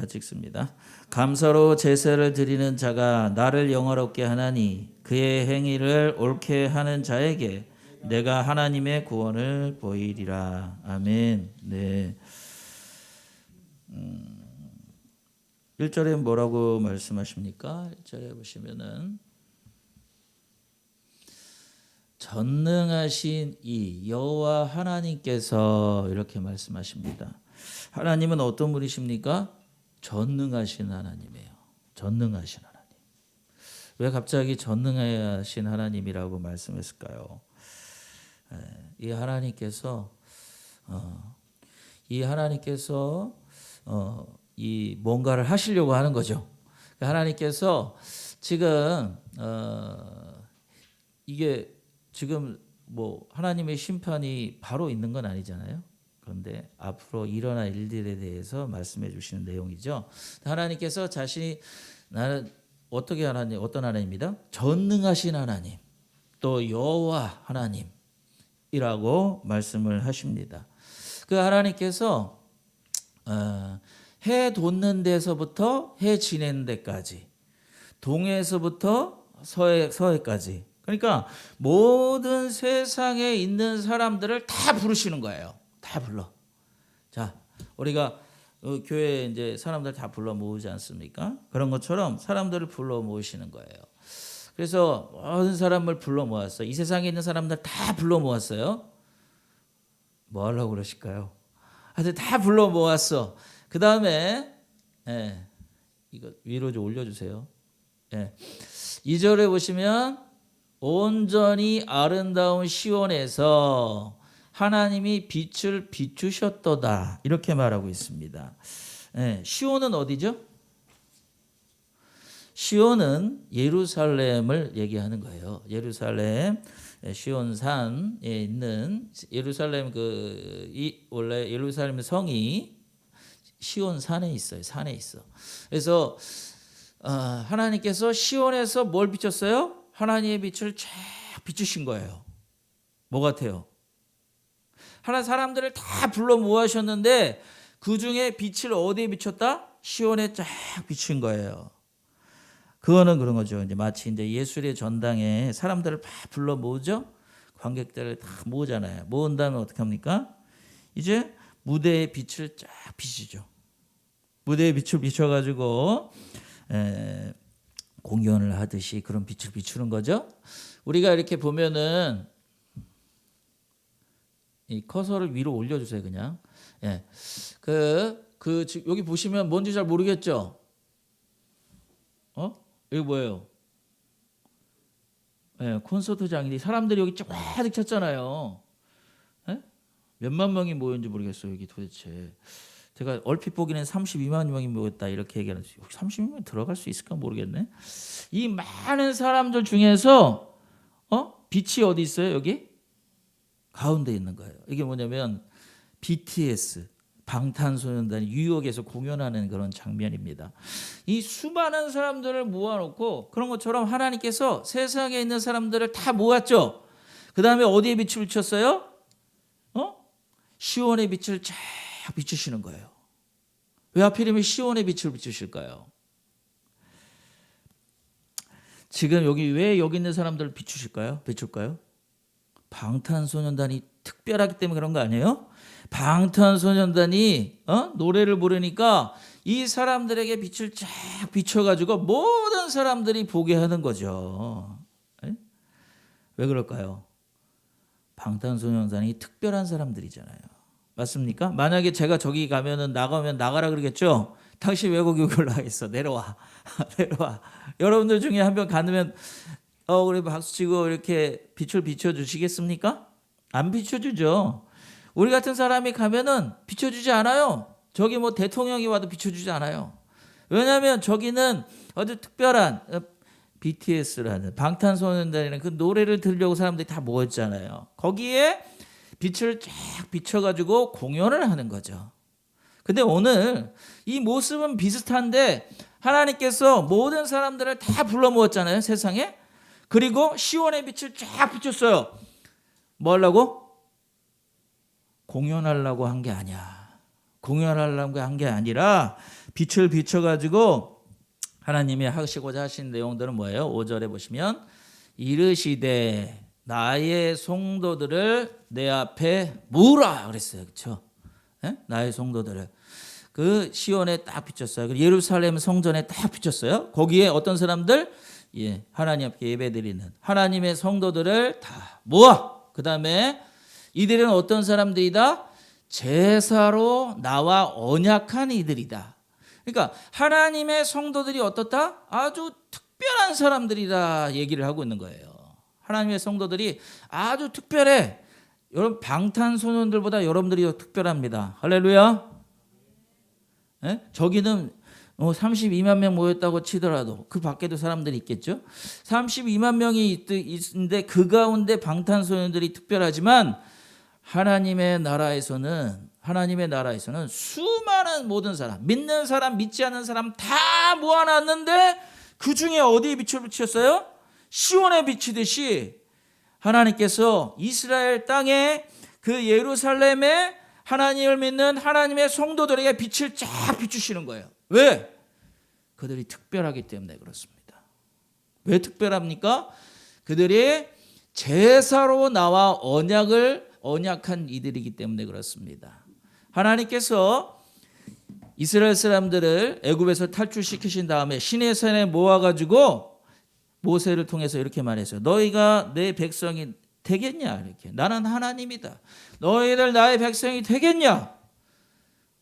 같이 읽습니다. 감사로 제사를 드리는 자가 나를 영화롭게 하나니 그의 행위를 옳게 하는 자에게 내가 하나님의 구원을 보이리라. 아멘. 네. 1절에 뭐라고 말씀하십니까? 1절에 보시면은 전능하신 이 여호와 하나님께서 이렇게 말씀하십니다. 하나님은 어떤 분이십니까? 전능하신 하나님이에요. 전능하신 하나님. 왜 갑자기 전능하신 하나님이라고 말씀했을까요? 이 하나님께서 이 뭔가를 하시려고 하는 거죠. 하나님께서 지금 이게 지금 뭐 하나님의 심판이 바로 있는 건 아니잖아요. 그런데 앞으로 일어날 일들에 대해서 말씀해 주시는 내용이죠. 하나님께서 자신이 나는 어떤 하나님입니다. 전능하신 하나님, 또 여호와 하나님이라고 말씀을 하십니다. 그 하나님께서 해 돋는 데서부터 해 지내는 데까지, 동해에서부터 서해까지, 그러니까 모든 세상에 있는 사람들을 다 부르시는 거예요. 다 불러. 자, 우리가 교회에 이제 사람들 다 불러 모으지 않습니까? 그런 것처럼 사람들을 불러 모으시는 거예요. 그래서 모든 사람을 불러 모았어요. 이 세상에 있는 사람들 다 불러 모았어요. 뭐 하려고 그러실까요? 하여튼 다 불러 모았어. 그 다음에 이거 위로 좀 올려주세요. 2절에 보시면 온전히 아름다운 시온에서 하나님이 빛을 비추셨도다 이렇게 말하고 있습니다. 시온은 어디죠? 시온은 예루살렘을 얘기하는 거예요. 예루살렘 시온산에 있는 예루살렘 원래 예루살렘 성이 시온산에 있어요. 산에 있어. 그래서 하나님께서 시온에서 뭘 비췄어요? 하나님의 빛을 쫙 비추신 거예요. 뭐 같아요? 하나 사람들을 다 불러 모으셨는데 그 중에 빛을 어디에 비췄다? 시온에 쫙 비춘 거예요. 그거는 그런 거죠. 이제 마치 이제 예술의 전당에 사람들을 다 불러 모으죠. 관객들을 다 모으잖아요. 모은 다음에 어떻게 합니까? 이제 무대에 빛을 쫙 비추죠. 무대에 빛을 비춰가지고 공연을 하듯이 그런 빛을 비추는 거죠. 우리가 이렇게 보면은 이 커서를 위로 올려주세요. 그냥 여기 보시면 뭔지 잘 모르겠죠. 여기 뭐예요? 콘서트장인데 사람들이 여기 쫙 가득 찼잖아요. 몇만 명이 모였는지 모르겠어요. 여기 도대체. 제가 얼핏 보기에는 32만 명이 모였다 이렇게 얘기하는데 32만 들어갈 수 있을까 모르겠네. 이 많은 사람들 중에서 빛이 어디 있어요? 여기 가운데 있는 거예요. 이게 뭐냐면 BTS 방탄소년단이 뉴욕에서 공연하는 그런 장면입니다. 이 수많은 사람들을 모아놓고 그런 것처럼 하나님께서 세상에 있는 사람들을 다 모았죠. 그 다음에 어디에 빛을 비췄어요? 시온의 빛을 쫙 비추시는 거예요. 왜 하필이면 시온의 빛을 비추실까요? 지금 왜 여기 있는 사람들을 비출까요? 방탄소년단이 특별하기 때문에 그런 거 아니에요? 방탄소년단이 노래를 부르니까 이 사람들에게 빛을 쫙 비춰가지고 모든 사람들이 보게 하는 거죠. 왜 그럴까요? 방탄소년단이 특별한 사람들이잖아요. 맞습니까? 만약에 제가 저기 가면은 나가라 그러겠죠? 당신 왜 거기 올라가겠어? 내려와. 내려와. 여러분들 중에 한 명 가면 우리 박수치고 이렇게 빛을 비춰주시겠습니까? 안 비춰주죠. 우리 같은 사람이 가면은 비춰주지 않아요. 저기 뭐 대통령이 와도 비춰주지 않아요. 왜냐하면 저기는 아주 특별한 BTS라는 방탄소년단이라는 그 노래를 들으려고 사람들이 다 모였잖아요. 거기에 빛을 쫙 비춰가지고 공연을 하는 거죠. 근데 오늘 이 모습은 비슷한데 하나님께서 모든 사람들을 다 불러 모았잖아요. 세상에. 그리고 시온의 빛을 쫙 비췄어요. 뭐 하려고? 공연하려고 한 게 아니야. 공연하려고 한 게 아니라 빛을 비춰가지고 하나님이 하시고자 하신 내용들은 뭐예요? 5절에 보시면 이르시되 나의 성도들을 내 앞에 모으라 그랬어요. 그렇죠? 네? 나의 성도들을 그 시온에 딱 비쳤어요. 예루살렘 성전에 딱 비쳤어요. 거기에 어떤 사람들? 예, 하나님 앞에 예배드리는 하나님의 성도들을 다 모아. 그 다음에 이들은 어떤 사람들이다? 제사로 나와 언약한 이들이다. 그러니까 하나님의 성도들이 어떻다? 아주 특별한 사람들이다 얘기를 하고 있는 거예요. 하나님의 성도들이 아주 특별해. 여러분 방탄소년들보다 여러분들이 더 특별합니다. 할렐루야. 네? 저기는 32만 명 모였다고 치더라도 그 밖에도 사람들이 있겠죠. 32만 명이 있는데 그 가운데 방탄소년들이 특별하지만 하나님의 나라에서는 수많은 모든 사람, 믿는 사람, 믿지 않는 사람 다 모아놨는데 그 중에 어디에 빛을 비쳤어요? 시온에 비치듯이 하나님께서 이스라엘 땅에 그 예루살렘에 하나님을 믿는 하나님의 성도들에게 빛을 쫙 비추시는 거예요. 왜? 그들이 특별하기 때문에 그렇습니다. 왜 특별합니까? 그들이 제사로 나와 언약한 이들이기 때문에 그렇습니다. 하나님께서 이스라엘 사람들을 애굽에서 탈출시키신 다음에 시내산에 모아가지고 모세를 통해서 이렇게 말했어요. 너희가 내 백성이 되겠냐? 이렇게. 나는 하나님이다. 너희들 나의 백성이 되겠냐?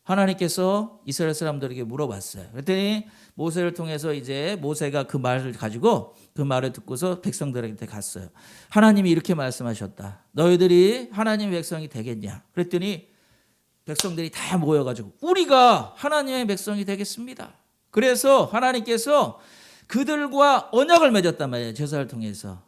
하나님께서 이스라엘 사람들에게 물어봤어요. 그랬더니 모세를 통해서 이제 모세가 그 말을 가지고 그 말을 듣고서 백성들한테 갔어요. 하나님이 이렇게 말씀하셨다. 너희들이 하나님의 백성이 되겠냐? 그랬더니 백성들이 다 모여가지고 우리가 하나님의 백성이 되겠습니다. 그래서 하나님께서 그들과 언약을 맺었단 말이에요. 제사를 통해서.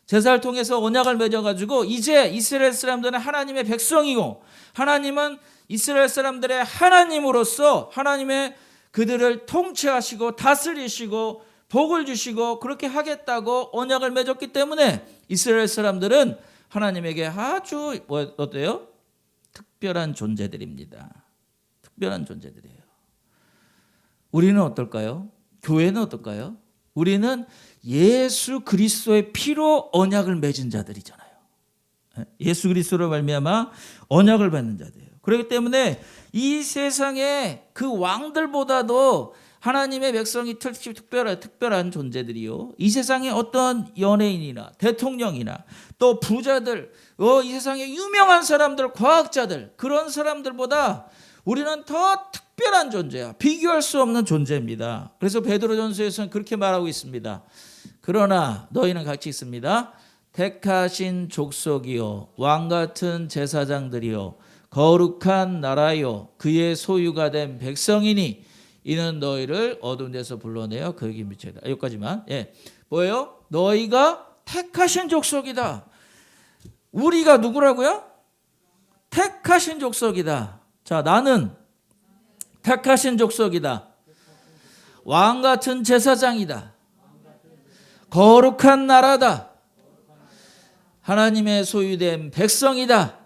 제사를 통해서 언약을 맺어가지고 이제 이스라엘 사람들은 하나님의 백성이고 하나님은 이스라엘 사람들의 하나님으로서 하나님의 그들을 통치하시고 다스리시고 복을 주시고 그렇게 하겠다고 언약을 맺었기 때문에 이스라엘 사람들은 하나님에게 아주 어때요? 특별한 존재들입니다. 특별한 존재들이에요. 우리는 어떨까요? 교회는 어떨까요? 우리는 예수 그리스도의 피로 언약을 맺은 자들이잖아요. 예수 그리스도로 말미암아 언약을 받는 자들이에요. 그렇기 때문에 이 세상에 그 왕들보다도 하나님의 백성이 특별한 존재들이요. 이 세상에 어떤 연예인이나 대통령이나 또 부자들, 이 세상에 유명한 사람들, 과학자들 그런 사람들보다 우리는 더 특별한 존재야. 비교할 수 없는 존재입니다. 그래서 베드로전서에서는 그렇게 말하고 있습니다. 그러나 너희는 같이 있습니다. 택하신 족속이요 왕같은 제사장들이요 거룩한 나라요 그의 소유가 된 백성이니 이는 너희를 어두운 데서 불러내어 그에게 미쳐다. 여기까지만. 예. 뭐예요? 너희가 택하신 족속이다. 우리가 누구라고요? 택하신 족속이다. 자, 나는 택하신 족속이다. 왕같은 제사장이다. 거룩한 나라다. 하나님의 소유된 백성이다.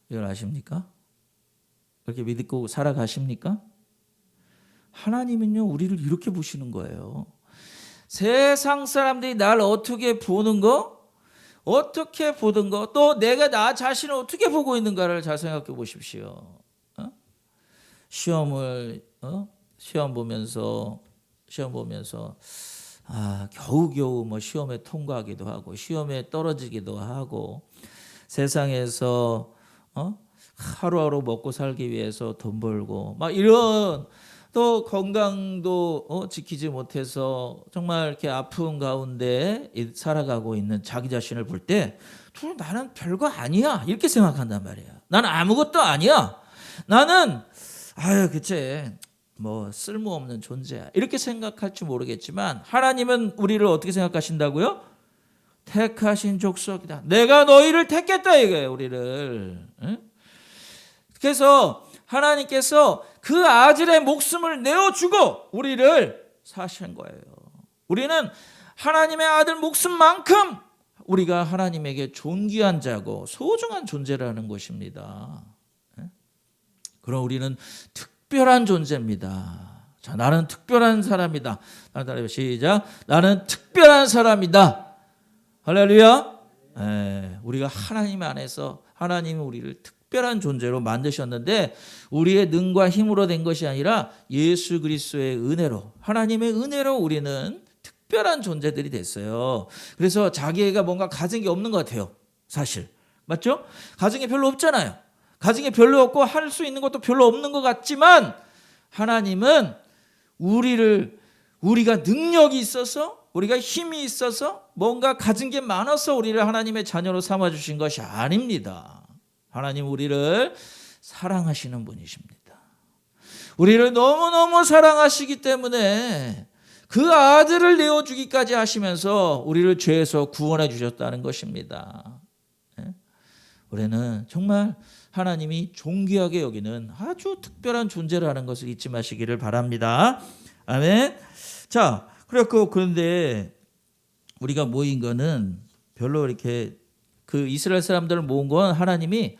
이걸 아십니까? 그렇게 믿고 살아가십니까? 하나님은요 우리를 이렇게 보시는 거예요. 세상 사람들이 날 어떻게 보는 거, 어떻게 보던 거, 또 내가 나 자신을 어떻게 보고 있는가를 잘 생각해 보십시오. 시험 보면서 겨우겨우 뭐 시험에 통과하기도 하고 시험에 떨어지기도 하고 세상에서 하루하루 먹고 살기 위해서 돈 벌고 막 이런 또 건강도 지키지 못해서 정말 이렇게 아픈 가운데 살아가고 있는 자기 자신을 볼 때 나는 별거 아니야 이렇게 생각한단 말이야. 나는 아무것도 아니야. 나는 그치 뭐 쓸모없는 존재야 이렇게 생각할지 모르겠지만 하나님은 우리를 어떻게 생각하신다고요? 택하신 족속이다. 내가 너희를 택했다 이거예요. 우리를. 그래서 하나님께서 그 아들의 목숨을 내어주고 우리를 사신 거예요. 우리는 하나님의 아들 목숨만큼 우리가 하나님에게 존귀한 자고 소중한 존재라는 것입니다. 그럼 우리는 특별한 존재입니다. 자, 나는 특별한 사람이다. 시작. 나는 특별한 사람이다. 할렐루야. 우리가 하나님 안에서 하나님이 우리를 특별한 존재로 만드셨는데 우리의 능과 힘으로 된 것이 아니라 예수 그리스도의 은혜로, 하나님의 은혜로 우리는 특별한 존재들이 됐어요. 그래서 자기가 뭔가 가진 게 없는 것 같아요. 사실. 맞죠? 가진 게 별로 없잖아요. 가진 게 별로 없고 할 수 있는 것도 별로 없는 것 같지만 하나님은 우리가 능력이 있어서, 우리가 힘이 있어서, 뭔가 가진 게 많아서 우리를 하나님의 자녀로 삼아주신 것이 아닙니다. 하나님 우리를 사랑하시는 분이십니다. 우리를 너무너무 사랑하시기 때문에 그 아들을 내어주기까지 하시면서 우리를 죄에서 구원해 주셨다는 것입니다. 우리는 정말 하나님이 존귀하게 여기는 아주 특별한 존재라는 것을 잊지 마시기를 바랍니다. 아멘. 자, 그런데 우리가 모인 거는 별로 이렇게 그 이스라엘 사람들을 모은 건 하나님이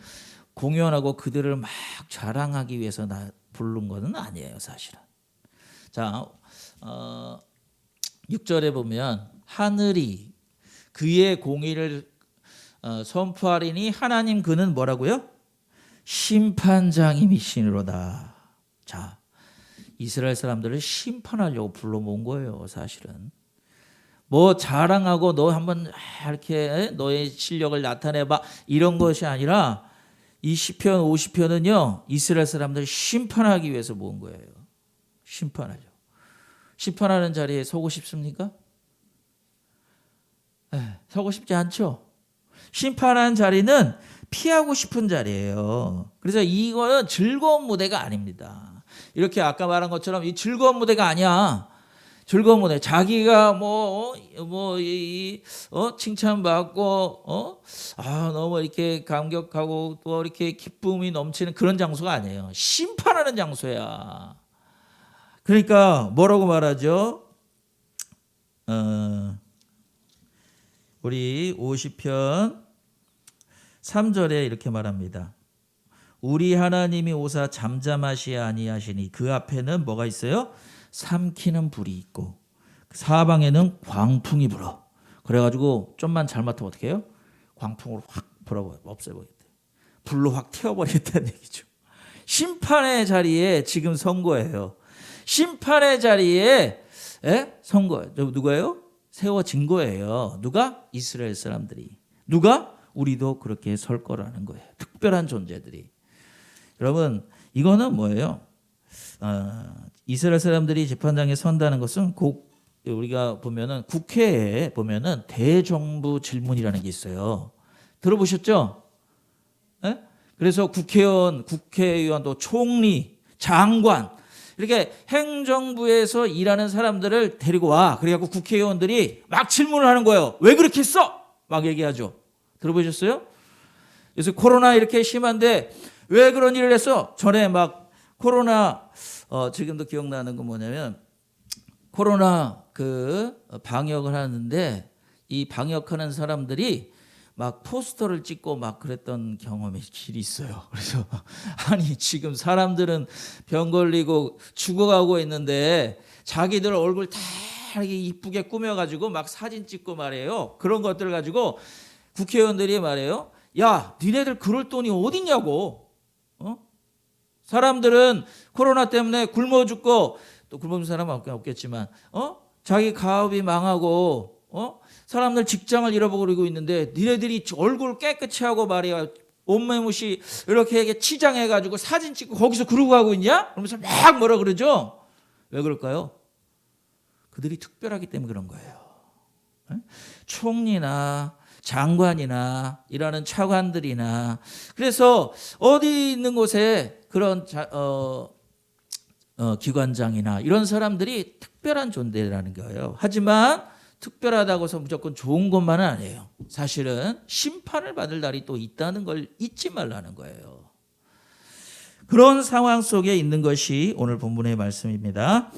공연하고 그들을 막 자랑하기 위해서 부른 것은 아니에요, 사실은. 자, 6절에 보면 하늘이 그의 공의를 선포하리니 하나님 그는 뭐라고요? 심판장이시니로다. 자, 이스라엘 사람들을 심판하려고 불러 모은 거예요, 사실은. 뭐 자랑하고 너 한번 이렇게 너의 실력을 나타내봐 이런 것이 아니라 이 시편 50편은요 이스라엘 사람들을 심판하기 위해서 모은 거예요. 심판하죠. 심판하는 자리에 서고 싶습니까? 서고 싶지 않죠. 심판하는 자리는 피하고 싶은 자리예요. 그래서 이거는 즐거운 무대가 아닙니다. 이렇게 아까 말한 것처럼 이 즐거운 무대가 아니야. 즐거운 무대. 자기가 칭찬받고 너무 이렇게 감격하고 또 이렇게 기쁨이 넘치는 그런 장소가 아니에요. 심판하는 장소야. 그러니까 뭐라고 말하죠? 우리 50편 3절에 이렇게 말합니다. 우리 하나님이 오사 잠잠하시 아니하시니 그 앞에는 뭐가 있어요? 삼키는 불이 있고 사방에는 광풍이 불어. 그래가지고 좀만 잘못하면 어떻게 해요? 광풍으로 확 불어버려 없애버리겠대. 불로 확 태워버리겠다는 얘기죠. 심판의 자리에 지금 선 거예요. 심판의 자리에 선 거예요. 누구예요? 세워진 거예요. 누가? 이스라엘 사람들이. 누가? 우리도 그렇게 설 거라는 거예요. 특별한 존재들이. 여러분 이거는 뭐예요? 이스라엘 사람들이 재판장에 선다는 것은 우리가 보면은 국회에 보면은 대정부 질문이라는 게 있어요. 들어보셨죠? 그래서 국회의원 또 총리, 장관 이렇게 행정부에서 일하는 사람들을 데리고 와. 그래갖고 국회의원들이 막 질문을 하는 거예요. 왜 그렇게 했어? 막 얘기하죠. 들어보셨어요? 그래서 코로나 이렇게 심한데 왜 그런 일을 했어? 전에 막 코로나 지금도 기억나는 건 뭐냐면 코로나 방역을 하는데 이 방역하는 사람들이 막 포스터를 찍고 막 그랬던 경험이 길이 있어요. 그래서 아니 지금 사람들은 병 걸리고 죽어가고 있는데 자기들 얼굴 다 이렇게 이쁘게 꾸며가지고 막 사진 찍고 말이에요. 그런 것들을 가지고 국회의원들이 말해요. 야, 니네들 그럴 돈이 어딨냐고. 사람들은 코로나 때문에 굶어 죽고 또 굶어 죽는 사람은 없겠지만 자기 가업이 망하고 사람들 직장을 잃어버리고 있는데 니네들이 얼굴 깨끗이 하고 말이야 옷매무시 이렇게 치장해가지고 사진 찍고 거기서 그러고 가고 있냐? 그러면서 막 뭐라 그러죠? 왜 그럴까요? 그들이 특별하기 때문에 그런 거예요. 총리나 장관이나 일하는 차관들이나 그래서 어디 있는 곳에 그런 기관장이나 이런 사람들이 특별한 존재라는 거예요. 하지만 특별하다고 해서 무조건 좋은 것만은 아니에요. 사실은 심판을 받을 날이 또 있다는 걸 잊지 말라는 거예요. 그런 상황 속에 있는 것이 오늘 본문의 말씀입니다.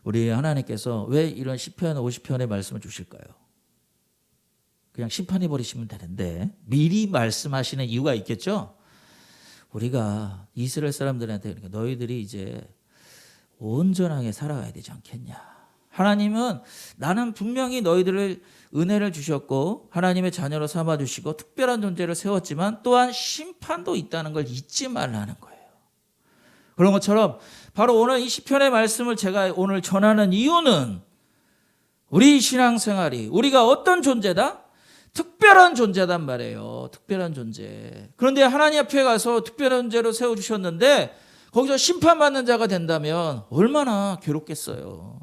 우리 하나님께서 왜 이런 시편 50편의 말씀을 주실까요? 그냥 심판해 버리시면 되는데 미리 말씀하시는 이유가 있겠죠. 우리가 이스라엘 사람들한테 그러니까 너희들이 이제 온전하게 살아가야 되지 않겠냐. 하나님은 나는 분명히 너희들을 은혜를 주셨고 하나님의 자녀로 삼아주시고 특별한 존재를 세웠지만 또한 심판도 있다는 걸 잊지 말라는 거예요. 그런 것처럼 바로 오늘 이 시편의 말씀을 제가 오늘 전하는 이유는 우리 신앙생활이 우리가 어떤 존재다? 특별한 존재단 말이에요. 특별한 존재. 그런데 하나님 앞에 가서 특별한 존재로 세워주셨는데 거기서 심판받는 자가 된다면 얼마나 괴롭겠어요.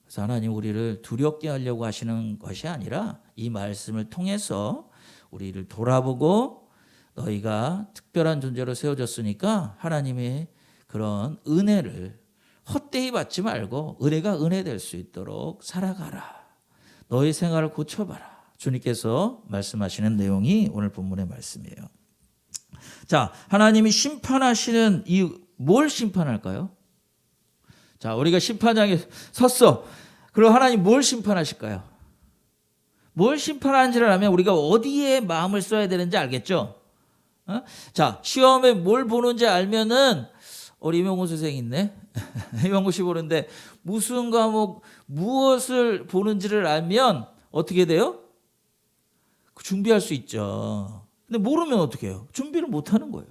그래서 하나님 우리를 두렵게 하려고 하시는 것이 아니라 이 말씀을 통해서 우리를 돌아보고 너희가 특별한 존재로 세워졌으니까 하나님의 그런 은혜를 헛되이 받지 말고 은혜가 은혜 될 수 있도록 살아가라. 너희 생활을 고쳐봐라. 주님께서 말씀하시는 내용이 오늘 본문의 말씀이에요. 자, 하나님이 심판하시는 이유, 뭘 심판할까요? 자, 우리가 심판장에 섰어. 그럼 하나님 뭘 심판하실까요? 뭘 심판하는지를 알면 우리가 어디에 마음을 써야 되는지 알겠죠? 자, 시험에 뭘 보는지 알면은 우리 이명구 선생이 있네. 이명구 씨 보는데 무슨 과목 무엇을 보는지를 알면 어떻게 돼요? 준비할 수 있죠. 근데 모르면 어떻게 해요? 준비를 못 하는 거예요.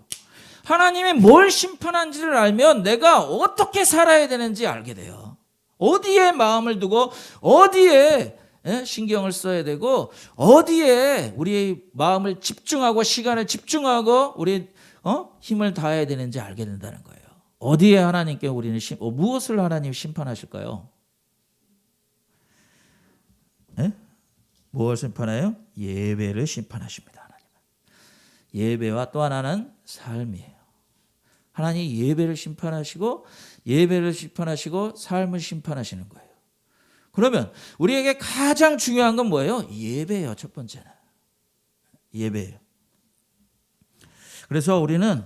하나님이 뭘 심판한지를 알면 내가 어떻게 살아야 되는지 알게 돼요. 어디에 마음을 두고 어디에 신경을 써야 되고 어디에 우리의 마음을 집중하고 시간을 집중하고 우리 힘을 다해야 되는지 알게 된다는 거예요. 어디에 하나님께 우리는 무엇을 하나님 심판하실까요? 무엇을 심판해요? 예배를 심판하십니다. 하나님은. 예배와 또 하나는 삶이에요. 하나님 예배를 심판하시고 삶을 심판하시는 거예요. 그러면 우리에게 가장 중요한 건 뭐예요? 예배예요. 첫 번째는. 예배예요. 그래서 우리는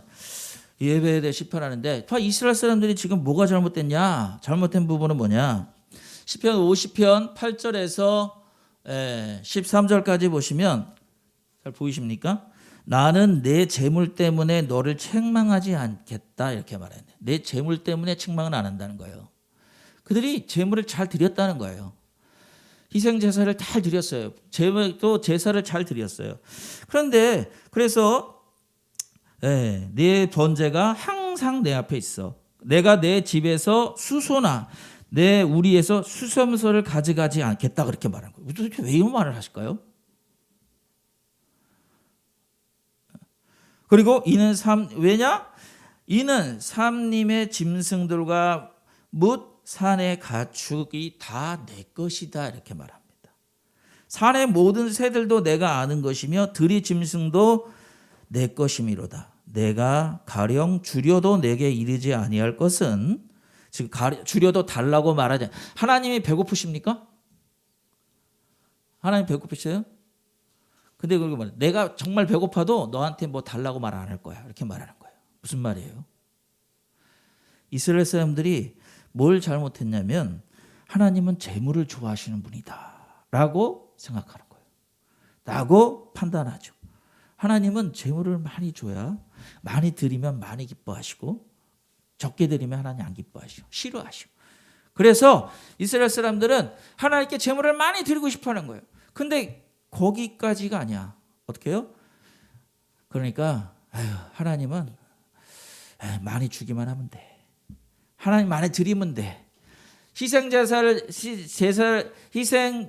예배에 대해 심판하는데 이스라엘 사람들이 지금 뭐가 잘못됐냐? 잘못된 부분은 뭐냐? 시편 50편 8절에서 13절까지 보시면 잘 보이십니까? 나는 내 재물 때문에 너를 책망하지 않겠다 이렇게 말했네. 내 재물 때문에 책망은 안 한다는 거예요. 그들이 재물을 잘 드렸다는 거예요. 희생 제사를 잘 드렸어요. 또 제사를 잘 드렸어요. 그런데 그래서 내 번제가 항상 내 앞에 있어. 내가 내 집에서 수소나 내 우리에서 수염소를 가져가지 않겠다 그렇게 말한 거예요. 도대체 왜 이런 말을 하실까요? 그리고 왜냐? 이는 삼림의 짐승들과 뭇 산의 가축이 다 내 것이다 이렇게 말합니다. 산의 모든 새들도 내가 아는 것이며 들의 짐승도 내 것이미로다. 내가 가령 주려도 내게 이르지 아니할 것은 즉 주려도 달라고 말하지. 하나님이 배고프십니까? 하나님 배고프세요? 근데 그렇게 말해. 내가 정말 배고파도 너한테 뭐 달라고 말 안 할 거야. 이렇게 말하는 거예요. 무슨 말이에요? 이스라엘 사람들이 뭘 잘못했냐면 하나님은 재물을 좋아하시는 분이다 라고 생각하는 거예요. 라고 판단하죠. 하나님은 재물을 많이 줘야 많이 드리면 많이 기뻐하시고 적게 드리면 하나님 안 기뻐하시고 싫어하시고 그래서 이스라엘 사람들은 하나님께 재물을 많이 드리고 싶어하는 거예요. 근데 거기까지가 아니야. 어떻게 해요? 그러니까 하나님은 많이 주기만 하면 돼. 하나님 많이 드리면 돼. 희생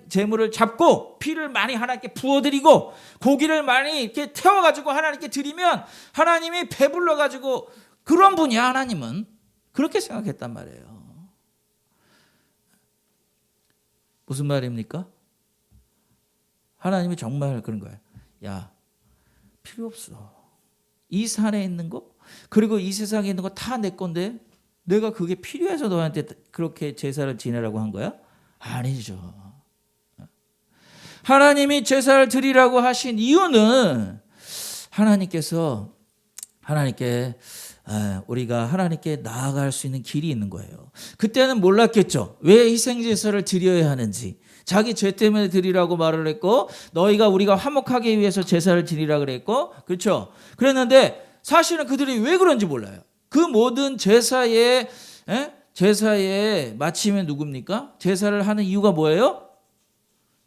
제물을 잡고 피를 많이 하나님께 부어드리고 고기를 많이 이렇게 태워가지고 하나님께 드리면 하나님이 배불러가지고 그런 분이야. 하나님은 그렇게 생각했단 말이에요. 무슨 말입니까? 하나님이 정말 그런 거예요. 야, 필요 없어. 이 산에 있는 거 그리고 이 세상에 있는 거 다 내 건데 내가 그게 필요해서 너한테 그렇게 제사를 지내라고 한 거야? 아니죠. 하나님이 제사를 드리라고 하신 이유는 우리가 하나님께 나아갈 수 있는 길이 있는 거예요. 그때는 몰랐겠죠. 왜 희생 제사를 드려야 하는지. 자기 죄 때문에 드리라고 말을 했고 너희가 우리가 화목하기 위해서 제사를 드리라 그랬고 그렇죠. 그랬는데 사실은 그들이 왜 그런지 몰라요. 그 모든 제사의 마침이 누굽니까? 제사를 하는 이유가 뭐예요?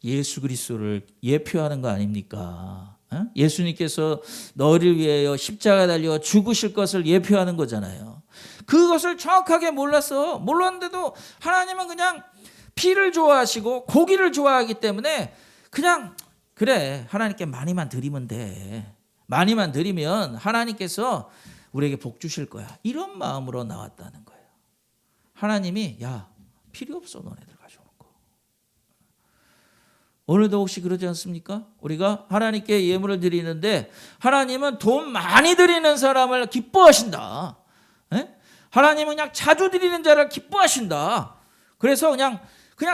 예수 그리스도를 예표하는 거 아닙니까? 예수님께서 너를 위하여 십자가에 달려 죽으실 것을 예표하는 거잖아요. 그것을 정확하게 몰랐는데도 하나님은 그냥 피를 좋아하시고 고기를 좋아하기 때문에 그냥 그래 하나님께 많이만 드리면 돼. 많이만 드리면 하나님께서 우리에게 복 주실 거야. 이런 마음으로 나왔다는 거예요. 하나님이 야 필요 없어 너네들 가져오는 거. 오늘도 혹시 그러지 않습니까? 우리가 하나님께 예물을 드리는데 하나님은 돈 많이 드리는 사람을 기뻐하신다. 하나님은 그냥 자주 드리는 자를 기뻐하신다. 그래서 그냥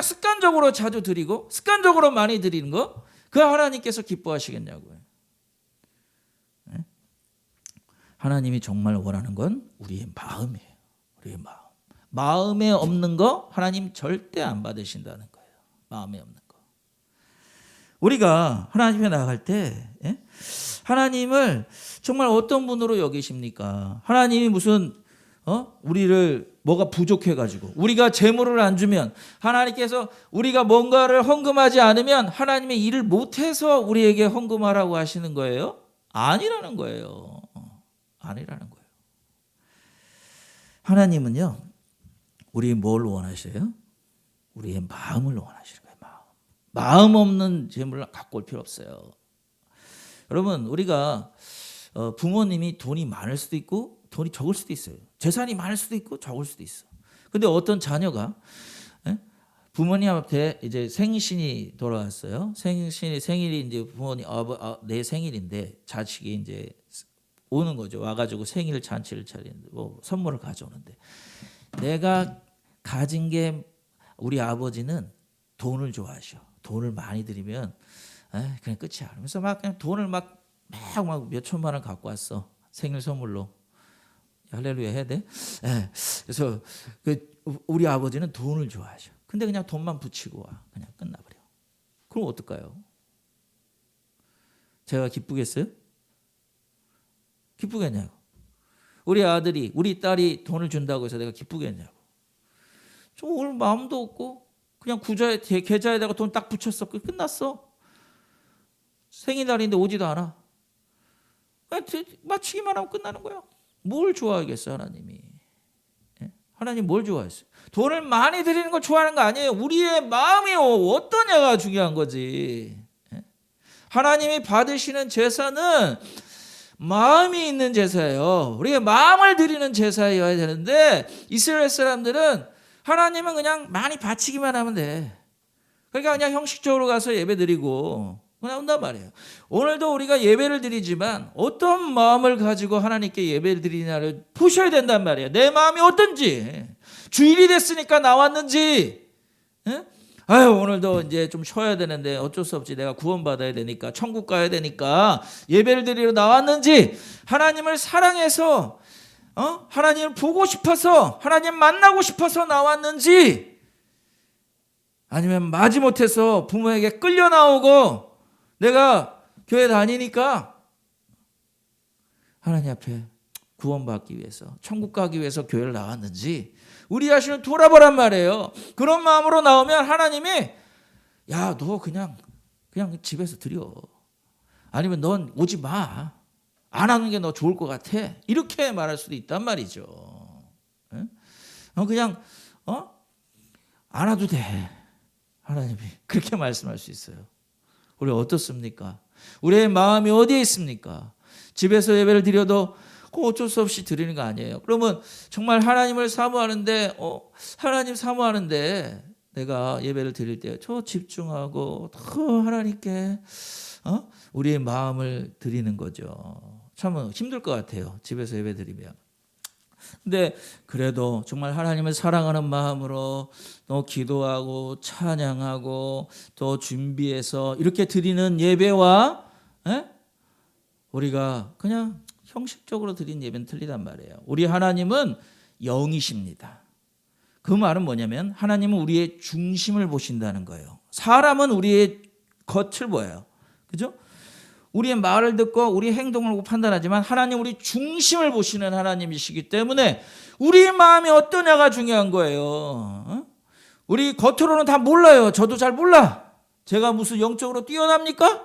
습관적으로 자주 드리고 습관적으로 많이 드리는 거 그 하나님께서 기뻐하시겠냐고요. 하나님이 정말 원하는 건 우리의 마음이에요. 우리의 마음. 마음에 없는 거 하나님 절대 안 받으신다는 거예요. 마음에 없는 거. 우리가 하나님 앞에 나아갈 때 하나님을 정말 어떤 분으로 여기십니까? 하나님이 무슨 우리를 뭐가 부족해가지고 우리가 재물을 안 주면 하나님께서 우리가 뭔가를 헌금하지 않으면 하나님의 일을 못해서 우리에게 헌금하라고 하시는 거예요? 아니라는 거예요. 아니라는 거예요. 하나님은요, 우리 뭘 원하셔요? 우리의 마음을 원하시는 거예요. 마음 없는 재물을 갖고 올 필요 없어요. 여러분, 우리가 부모님이 돈이 많을 수도 있고 돈이 적을 수도 있어요. 재산이 많을 수도 있고 적을 수도 있어. 근데 어떤 자녀가 부모님 앞에 이제 생신이 돌아왔어요. 생일이 이제 부모님 내 생일인데 자식이 이제 오는 거죠. 와가지고 생일 잔치를 차리는데 뭐 선물을 가져오는데 내가 가진 게 우리 아버지는 돈을 좋아하셔. 돈을 많이 드리면 그냥 끝이야. 그래서 막 그냥 돈을 막 몇 천만 원 갖고 왔어. 생일 선물로. 할렐루야 해야 돼? 그래서 우리 아버지는 돈을 좋아하셔. 근데 그냥 돈만 붙이고 와. 그냥 끝나버려. 그럼 어떨까요? 제가 기쁘겠어요? 기쁘겠냐고. 우리 아들이 우리 딸이 돈을 준다고 해서 내가 기쁘겠냐고. 저 오늘 마음도 없고 그냥 계좌에다가 돈 딱 붙였어. 끝났어. 생일날인데 오지도 않아. 그냥 맞추기만 하면 끝나는 거야. 뭘 좋아하겠어 하나님이. 하나님 뭘 좋아했어요? 돈을 많이 드리는 걸 좋아하는 거 아니에요. 우리의 마음이 어떠냐가 중요한 거지. 하나님이 받으시는 제사는 마음이 있는 제사예요. 우리가 마음을 드리는 제사여야 되는데 이스라엘 사람들은 하나님은 그냥 많이 바치기만 하면 돼. 그러니까 그냥 형식적으로 가서 예배 드리고 그냥 온단 말이에요. 오늘도 우리가 예배를 드리지만 어떤 마음을 가지고 하나님께 예배를 드리냐를 보셔야 된단 말이에요. 내 마음이 어떤지. 주일이 됐으니까 나왔는지. 오늘도 이제 좀 쉬어야 되는데 어쩔 수 없지. 내가 구원받아야 되니까 천국 가야 되니까 예배를 드리러 나왔는지 하나님을 사랑해서 하나님을 보고 싶어서 하나님 만나고 싶어서 나왔는지 아니면 마지못해서 부모에게 끌려 나오고 내가 교회 다니니까 하나님 앞에 구원받기 위해서 천국 가기 위해서 교회를 나왔는지 우리 자신을 돌아보란 말이에요. 그런 마음으로 나오면 하나님이 야, 너 그냥 집에서 드려. 아니면 넌 오지 마. 안 하는 게 너 좋을 것 같아. 이렇게 말할 수도 있단 말이죠. 그냥 안 와도 돼. 하나님이 그렇게 말씀할 수 있어요. 우리 어떻습니까? 우리의 마음이 어디에 있습니까? 집에서 예배를 드려도 어쩔 수 없이 드리는 거 아니에요. 그러면 정말 하나님을 사모하는데 하나님 사모하는데 내가 예배를 드릴 때 저 집중하고 더 하나님께 우리의 마음을 드리는 거죠. 참 힘들 것 같아요. 집에서 예배 드리면. 근데 그래도 정말 하나님을 사랑하는 마음으로 또 기도하고 찬양하고 또 준비해서 이렇게 드리는 예배와 우리가 그냥 형식적으로 드린 예배는 틀리단 말이에요. 우리 하나님은 영이십니다. 그 말은 뭐냐면 하나님은 우리의 중심을 보신다는 거예요. 사람은 우리의 겉을 보여요. 그죠? 우리의 말을 듣고 우리의 행동을 보고 판단하지만 하나님 우리 중심을 보시는 하나님이시기 때문에 우리의 마음이 어떠냐가 중요한 거예요. 우리 겉으로는 다 몰라요. 저도 잘 몰라. 제가 무슨 영적으로 뛰어납니까?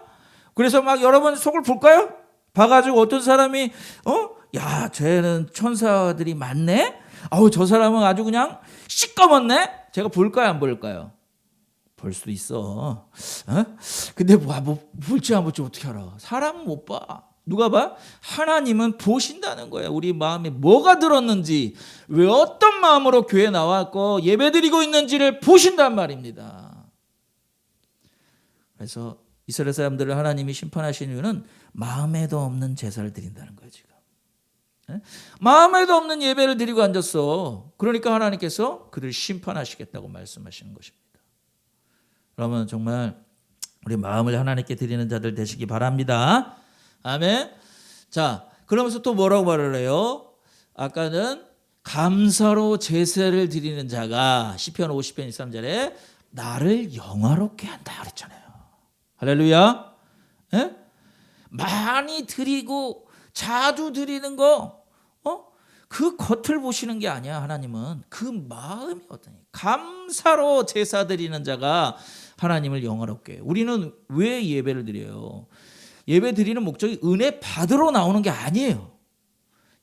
그래서 막 여러분 속을 볼까요? 봐가지고 어떤 사람이 야 쟤는 천사들이 많네? 저 사람은 아주 그냥 시꺼먼네? 제가 볼까요 안 볼까요? 볼 수도 있어. 근데 볼지 안 볼지 어떻게 알아? 사람은 못 봐. 누가 봐? 하나님은 보신다는 거예요. 우리 마음에 뭐가 들었는지, 왜 어떤 마음으로 교회 나왔고 예배드리고 있는지를 보신단 말입니다. 그래서 이스라엘 사람들을 하나님이 심판하신 이유는 마음에도 없는 제사를 드린다는 거예요. 지금 마음에도 없는 예배를 드리고 앉았어. 그러니까 하나님께서 그들을 심판하시겠다고 말씀하시는 것입니다. 그러면 정말 우리 마음을 하나님께 드리는 자들 되시기 바랍니다. 아멘. 자, 그러면서 또 뭐라고 말을 해요? 아까는 감사로 제사를 드리는 자가 시편 50편 23절에 나를 영화롭게 한다 그랬잖아요. 할렐루야. 예? 많이 드리고 자주 드리는 거 그 겉을 보시는 게 아니야. 하나님은 그 마음이 어떠냐. 감사로 제사 드리는 자가 하나님을 영화롭게 해요. 우리는 왜 예배를 드려요? 예배 드리는 목적이 은혜 받으러 나오는 게 아니에요.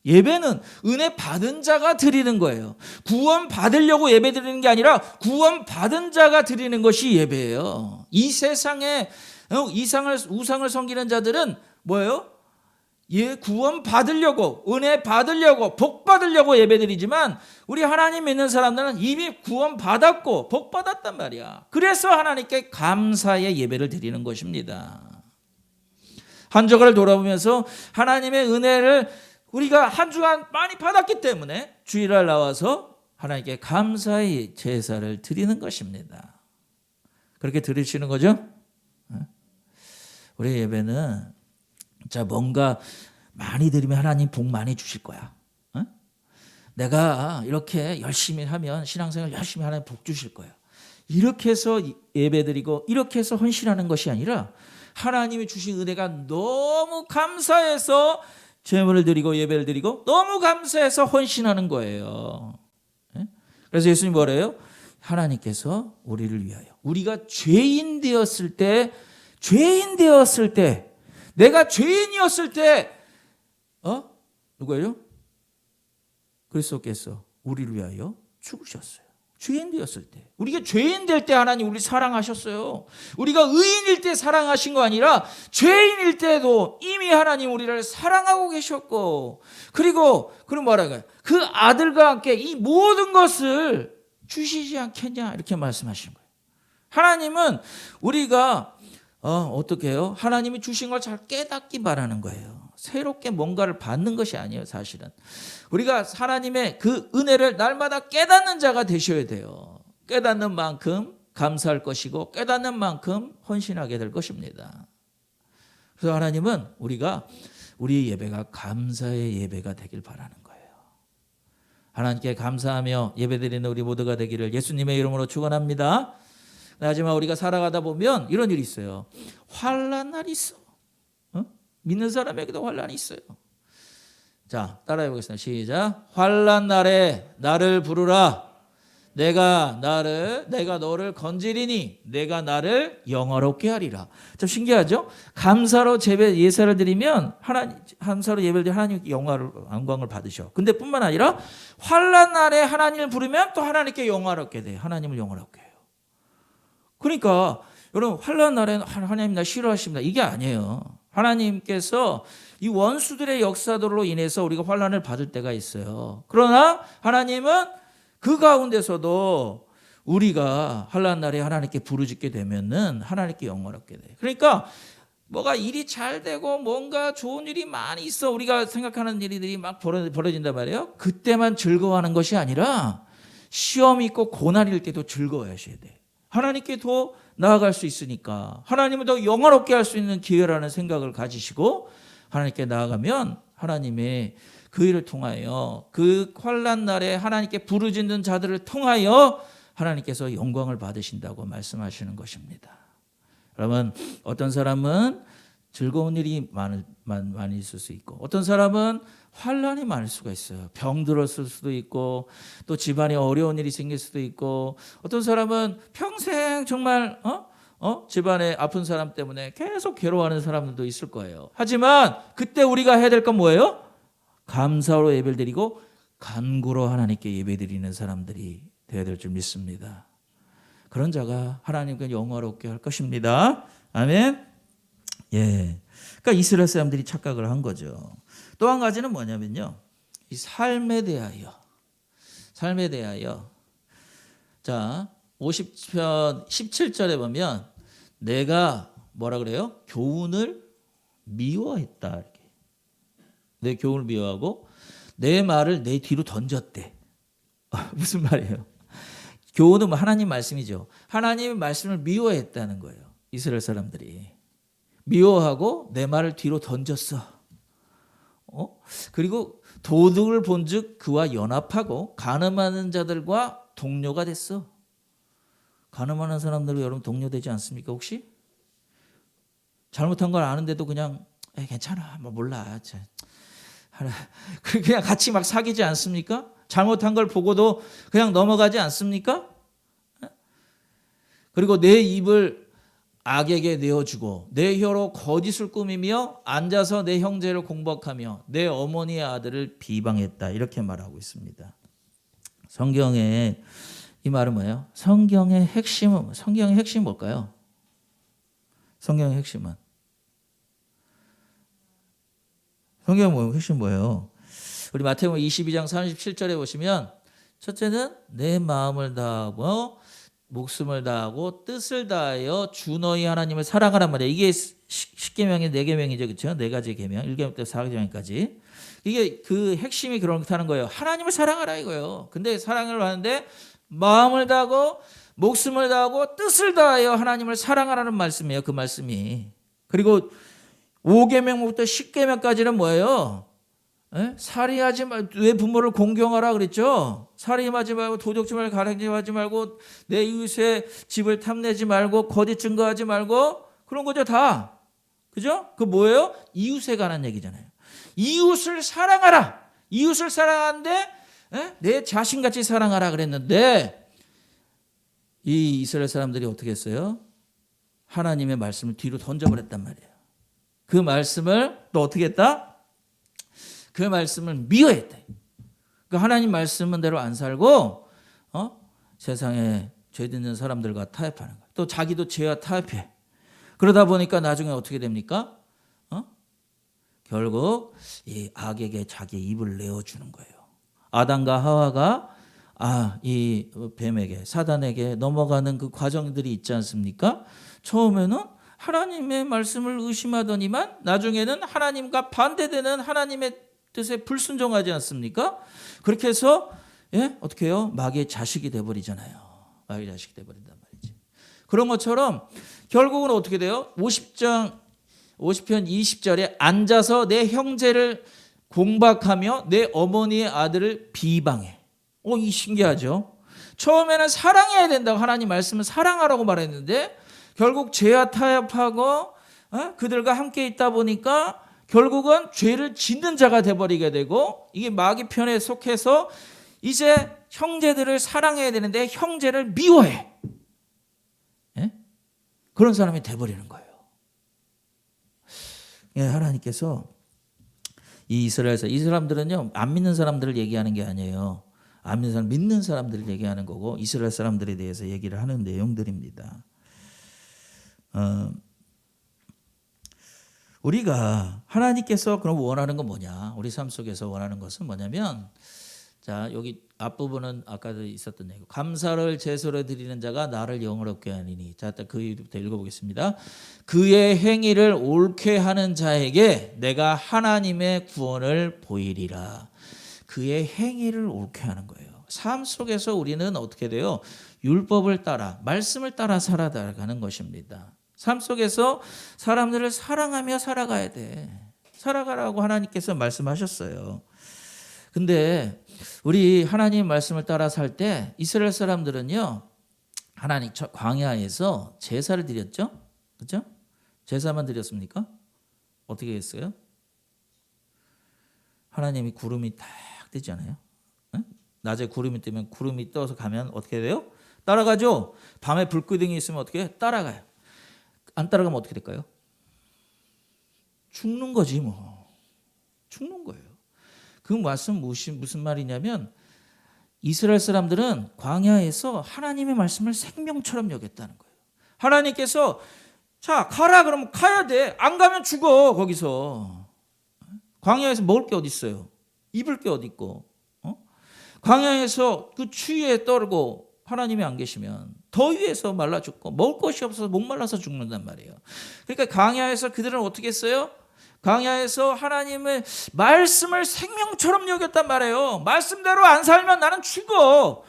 예배는 은혜 받은 자가 드리는 거예요. 구원 받으려고 예배 드리는 게 아니라 구원 받은 자가 드리는 것이 예배예요. 이 세상에 우상을 섬기는 자들은 뭐예요? 구원 받으려고, 은혜 받으려고, 복 받으려고 예배드리지만 우리 하나님 믿는 사람들은 이미 구원 받았고 복 받았단 말이야. 그래서 하나님께 감사의 예배를 드리는 것입니다. 한 주간을 돌아보면서 하나님의 은혜를 우리가 한 주간 많이 받았기 때문에 주일날 나와서 하나님께 감사의 제사를 드리는 것입니다. 그렇게 드리시는 거죠? 우리 예배는 뭔가 많이 드리면 하나님 복 많이 주실 거야. 내가 이렇게 열심히 하면 신앙생활 열심히 하나님 복 주실 거야. 이렇게 해서 예배드리고 이렇게 해서 헌신하는 것이 아니라 하나님이 주신 은혜가 너무 감사해서 제물을 드리고 예배를 드리고 너무 감사해서 헌신하는 거예요. 그래서 예수님 뭐래요? 하나님께서 우리를 위하여, 우리가 죄인 되었을 때 내가 죄인이었을 때 누구예요? 그리스도께서 우리를 위하여 죽으셨어요. 죄인 되었을 때, 우리가 죄인 될 때 하나님 우리 사랑하셨어요. 우리가 의인일 때 사랑하신 거 아니라 죄인일 때도 이미 하나님 우리를 사랑하고 계셨고, 그리고 그럼 뭐라고요? 그 아들과 함께 이 모든 것을 주시지 않겠냐 이렇게 말씀하신 거예요. 하나님은 우리가 어떻게 해요? 하나님이 주신 걸 잘 깨닫기 바라는 거예요. 새롭게 뭔가를 받는 것이 아니에요. 사실은 우리가 하나님의 그 은혜를 날마다 깨닫는 자가 되셔야 돼요. 깨닫는 만큼 감사할 것이고 깨닫는 만큼 헌신하게 될 것입니다. 그래서 하나님은 우리 예배가 감사의 예배가 되길 바라는 거예요. 하나님께 감사하며 예배드리는 우리 모두가 되기를 예수님의 이름으로 축원합니다. 하지만 우리가 살아가다 보면 이런 일이 있어요. 환난 날이 있어. 믿는 사람에게도 환난이 있어요. 자, 따라해 보겠습니다. 시작. 환난 날에 나를 부르라. 내가 너를 건지리니 내가 나를 영화롭게 하리라. 참 신기하죠? 감사로 예사를 드리면 감사로 예배를 드리면 하나님께 영광을 받으셔. 근데 뿐만 아니라 환난 날에 하나님을 부르면 또 하나님께 영화롭게 돼. 하나님을 영화롭게 해요. 그러니까 여러분 환난 날에는 하나님 나 싫어하십니다. 이게 아니에요. 하나님께서 이 원수들의 역사들로 인해서 우리가 환난을 받을 때가 있어요. 그러나 하나님은 그 가운데서도 우리가 환난 날에 하나님께 부르짖게 되면은 하나님께 영광롭게 돼. 그러니까 뭐가 일이 잘 되고 뭔가 좋은 일이 많이 있어. 우리가 생각하는 일들이 막 벌어진단 말이에요. 그때만 즐거워하는 것이 아니라 시험이 있고 고난일 때도 즐거워하셔야 돼. 하나님께 더 나아갈 수 있으니까 하나님을 더 영화롭게 할 수 있는 기회라는 생각을 가지시고 하나님께 나아가면 하나님의 그 일을 통하여 그 환난 날에 하나님께 부르짖는 자들을 통하여 하나님께서 영광을 받으신다고 말씀하시는 것입니다. 여러분, 어떤 사람은 즐거운 일이 많이 있을 수 있고, 어떤 사람은 환난이 많을 수가 있어요. 병 들었을 수도 있고, 또 집안에 어려운 일이 생길 수도 있고, 어떤 사람은 평생 정말 집안에 아픈 사람 때문에 계속 괴로워하는 사람들도 있을 거예요. 하지만 그때 우리가 해야 될 건 뭐예요? 감사로 예배드리고 간구로 하나님께 예배드리는 사람들이 되어야 될 줄 믿습니다. 그런 자가 하나님께 영화롭게 할 것입니다. 아멘. 예. 그러니까 이스라엘 사람들이 착각을 한 거죠. 또 한 가지는 뭐냐면요, 이 삶에 대하여. 자, 50편 17절에 보면 내가 뭐라 그래요? 교훈을 미워했다. 이렇게. 내 교훈을 미워하고 내 말을 내 뒤로 던졌대. 무슨 말이에요? 교훈은 하나님 말씀이죠. 하나님의 말씀을 미워했다는 거예요. 이스라엘 사람들이. 미워하고 내 말을 뒤로 던졌어. 그리고 도둑을 본즉 그와 연합하고 가늠하는 자들과 동료가 됐어. 가늠하는 사람들로 여러분 동료되지 않습니까 혹시? 잘못한 걸 아는데도 그냥 괜찮아, 뭐 몰라, 그냥 같이 막 사귀지 않습니까? 잘못한 걸 보고도 그냥 넘어가지 않습니까? 그리고 내 입을 악에게 내어주고 내 혀로 거짓을 꾸미며 앉아서 내 형제를 공박하며 내 어머니의 아들을 비방했다. 이렇게 말하고 있습니다. 성경에 이 말은 뭐예요? 성경의 핵심은 뭘까요? 성경의 핵심은 핵심 뭐예요? 우리 마태복음 22장 37절에 보시면 첫째는 내 마음을 다하고 목숨을 다하고 뜻을 다하여 주 너희 하나님을 사랑하란 말이에요. 이게 10계명의 4계명이죠. 그렇죠? 4가지 계명. 1계명부터 4계명까지. 이게 그 핵심이 그렇다는 거예요. 하나님을 사랑하라 이거예요. 근데 사랑을 하는데 마음을 다하고 목숨을 다하고 뜻을 다하여 하나님을 사랑하라는 말씀이에요. 그 말씀이. 그리고 5계명부터 10계명까지는 뭐예요? 살인하지 말고 내 부모를 공경하라 그랬죠. 살인하지 말고 도둑질 말고 가랑질하지 말고 내 이웃의 집을 탐내지 말고 거짓 증거하지 말고 그런 거죠 다. 그죠? 그 뭐예요? 이웃에 관한 얘기잖아요. 이웃을 사랑하라. 이웃을 사랑하는데 내 자신같이 사랑하라 그랬는데 이 이스라엘 사람들이 어떻게 했어요? 하나님의 말씀을 뒤로 던져버렸단 말이에요. 그 말씀을 또 어떻게 했다? 그 말씀을 미워했다. 그러니까 하나님 말씀은 대로 안 살고 세상에 죄 짓는 사람들과 타협하는 거예요. 또 자기도 죄와 타협해. 그러다 보니까 나중에 어떻게 됩니까? 결국 이 악에게 자기의 입을 내어주는 거예요. 아담과 하와가 이 뱀에게 사단에게 넘어가는 그 과정들이 있지 않습니까? 처음에는 하나님의 말씀을 의심하더니만 나중에는 하나님과 반대되는 하나님의 뜻에 불순종하지 않습니까? 그렇게 해서 어떻게 해요? 마귀의 자식이 돼버리잖아요. 마귀의 자식이 돼버린단 말이지. 그런 것처럼 결국은 어떻게 돼요? 50편 20절에 앉아서 내 형제를 공박하며 내 어머니의 아들을 비방해. 이 신기하죠? 처음에는 사랑해야 된다고 하나님 말씀은 사랑하라고 말했는데 결국 죄와 타협하고 그들과 함께 있다 보니까 결국은 죄를 짓는 자가 돼버리게 되고 이게 마귀 편에 속해서 이제 형제들을 사랑해야 되는데 형제를 미워해. 그런 사람이 돼버리는 거예요. 하나님께서 이 사람들은요 안 믿는 사람들을 얘기하는 게 아니에요. 안 믿는 사람, 믿는 사람들을 얘기하는 거고 이스라엘 사람들에 대해서 얘기를 하는 내용들입니다. 우리가 하나님께서 그럼 원하는 건 뭐냐? 우리 삶 속에서 원하는 것은 뭐냐면 자 여기 앞부분은 아까도 있었던 얘기. 감사를 제소로 드리는 자가 나를 영화롭게 하리니. 자, 그 이부터 읽어보겠습니다. 그의 행위를 옳게 하는 자에게 내가 하나님의 구원을 보이리라. 그의 행위를 옳게 하는 거예요. 삶 속에서 우리는 어떻게 돼요? 율법을 따라 말씀을 따라 살아가는 것입니다. 삶 속에서 사람들을 사랑하며 살아가야 돼. 살아가라고 하나님께서 말씀하셨어요. 근데 우리 하나님 말씀을 따라 살 때 이스라엘 사람들은요, 하나님 광야에서 제사를 드렸죠? 그렇죠? 제사만 드렸습니까? 어떻게 했어요? 하나님이 구름이 딱 뜨잖아요. 네? 낮에 구름이 뜨면 구름이 떠서 가면 어떻게 돼요? 따라가죠. 밤에 불기둥이 있으면 어떻게 해요? 따라가요. 안 따라가면 어떻게 될까요? 죽는 거지 뭐. 죽는 거예요. 그 말씀 무슨 말이냐면 이스라엘 사람들은 광야에서 하나님의 말씀을 생명처럼 여겼다는 거예요. 하나님께서 자 가라 그러면 가야 돼. 안 가면 죽어 거기서. 광야에서 먹을 게 어디 있어요? 입을 게 어디 있고. 광야에서 그 추위에 떨고 하나님이 안 계시면 더위에서 말라 죽고 먹을 것이 없어서 목말라서 죽는단 말이에요. 그러니까 광야에서 그들은 어떻게 했어요? 광야에서 하나님의 말씀을 생명처럼 여겼단 말이에요. 말씀대로 안 살면 나는 죽어.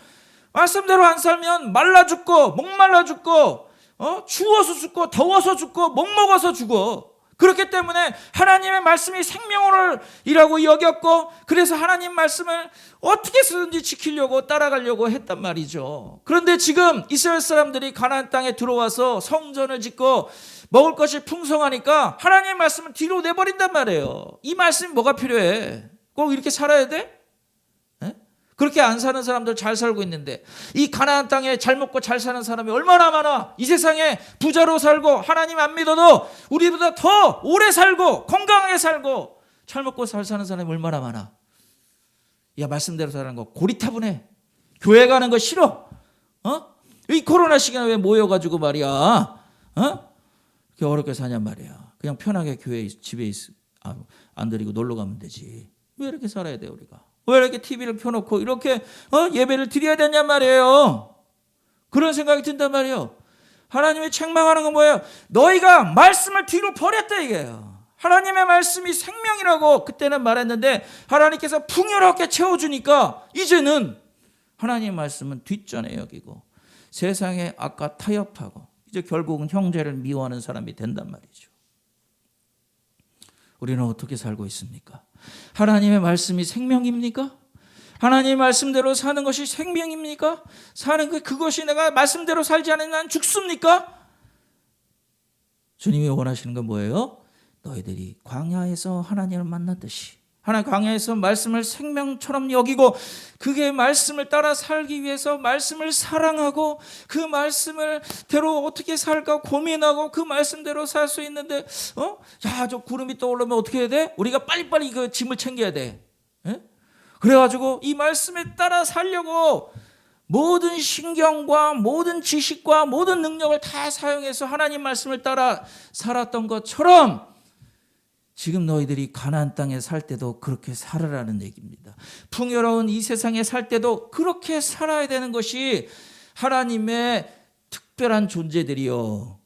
말씀대로 안 살면 말라 죽고 목말라 죽고 추워서 죽고 더워서 죽고 못 먹어서 죽어. 그렇기 때문에 하나님의 말씀이 생명이라고 여겼고 그래서 하나님 말씀을 어떻게 쓰든지 지키려고 따라가려고 했단 말이죠. 그런데 지금 이스라엘 사람들이 가나안 땅에 들어와서 성전을 짓고 먹을 것이 풍성하니까 하나님의 말씀을 뒤로 내버린단 말이에요. 이 말씀이 뭐가 필요해? 꼭 이렇게 살아야 돼? 그렇게 안 사는 사람들 잘 살고 있는데 이 가나안 땅에 잘 먹고 잘 사는 사람이 얼마나 많아. 이 세상에 부자로 살고 하나님 안 믿어도 우리보다 더 오래 살고 건강하게 살고 잘 먹고 잘 사는 사람이 얼마나 많아. 야 말씀대로 사는 거 고리타분해. 교회 가는 거 싫어. 이 코로나 시간에 왜 모여가지고 말이야 이렇게 어렵게 사냔 말이야. 그냥 편하게 교회 집에 안 드리고 놀러 가면 되지. 왜 이렇게 살아야 돼 우리가. 왜 이렇게 TV를 켜놓고 이렇게 예배를 드려야 되냔 말이에요. 그런 생각이 든단 말이에요. 하나님이 책망하는 건 뭐예요? 너희가 말씀을 뒤로 버렸다 이게요. 하나님의 말씀이 생명이라고 그때는 말했는데 하나님께서 풍요롭게 채워주니까 이제는 하나님의 말씀은 뒷전에 여기고 세상의 악과 타협하고 이제 결국은 형제를 미워하는 사람이 된단 말이죠. 우리는 어떻게 살고 있습니까? 하나님의 말씀이 생명입니까? 하나님의 말씀대로 사는 것이 생명입니까? 사는 그것이 내가 말씀대로 살지 않으면 난 죽습니까? 주님이 원하시는 건 뭐예요? 너희들이 광야에서 하나님을 만났듯이 하나님 광야에서 말씀을 생명처럼 여기고 그게 말씀을 따라 살기 위해서 말씀을 사랑하고 그 말씀을 대로 어떻게 살까 고민하고 그 말씀대로 살 수 있는데 야, 저 구름이 떠오르면 어떻게 해야 돼? 우리가 빨리빨리 그 짐을 챙겨야 돼. 그래가지고 이 말씀에 따라 살려고 모든 신경과 모든 지식과 모든 능력을 다 사용해서 하나님 말씀을 따라 살았던 것처럼 지금 너희들이 가나안 땅에 살 때도 그렇게 살아라는 얘기입니다. 풍요로운 이 세상에 살 때도 그렇게 살아야 되는 것이 하나님의 특별한 존재들이요.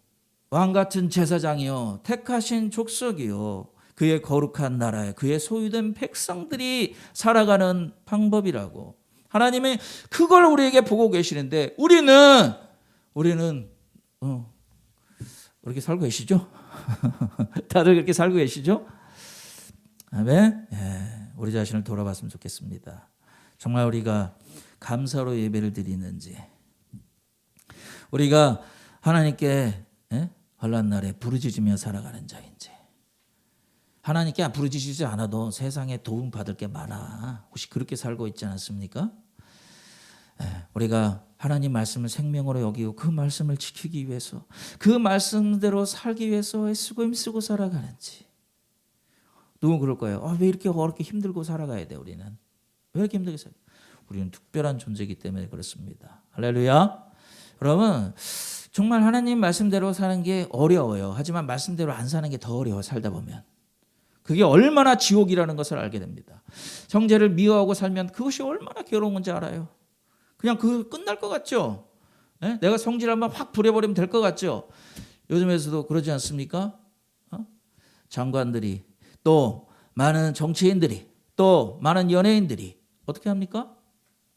왕같은 제사장이요. 택하신 족속이요. 그의 거룩한 나라에 그의 소유된 백성들이 살아가는 방법이라고. 하나님이 그걸 우리에게 보고 계시는데 우리는 그렇게 살고 계시죠? 다들 그렇게 살고 계시죠? 아멘. 우리 자신을 돌아봤으면 좋겠습니다. 정말 우리가 감사로 예배를 드리는지, 우리가 하나님께 환난 날에 부르짖으며 살아가는 자인지, 하나님께 부르짖지 않아도 세상에 도움 받을 게 많아. 혹시 그렇게 살고 있지 않습니까? 우리가 하나님 말씀을 생명으로 여기고 그 말씀을 지키기 위해서 그 말씀대로 살기 위해서 애쓰고 힘쓰고 살아가는지. 누군 그럴 거예요. 왜 이렇게 어렵게 힘들고 살아가야 돼 우리는. 왜 이렇게 힘들게 살아야 돼? 우리는 특별한 존재이기 때문에 그렇습니다. 할렐루야. 여러분 정말 하나님 말씀대로 사는 게 어려워요. 하지만 말씀대로 안 사는 게 더 어려워. 살다 보면. 그게 얼마나 지옥이라는 것을 알게 됩니다. 형제를 미워하고 살면 그것이 얼마나 괴로운 건지 알아요. 그냥 그 끝날 것 같죠? 내가 성질 한번 확 부려버리면 될 것 같죠? 요즘에서도 그러지 않습니까? 장관들이 또 많은 정치인들이 또 많은 연예인들이 어떻게 합니까?